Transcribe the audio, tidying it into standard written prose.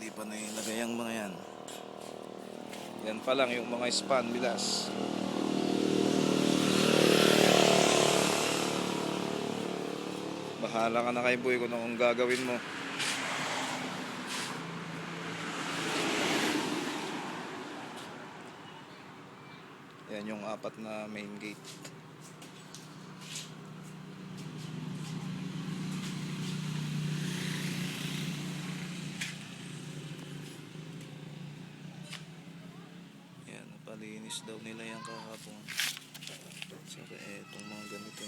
Hindi pa nailagay ang mga yan. Yan pa lang yung mga span bilas. Bahala ka na kay boy kung anong gagawin mo. Yan yung 4 na main gate. Yan, napalinis daw nila yan kahapon. Saka etong mga ganito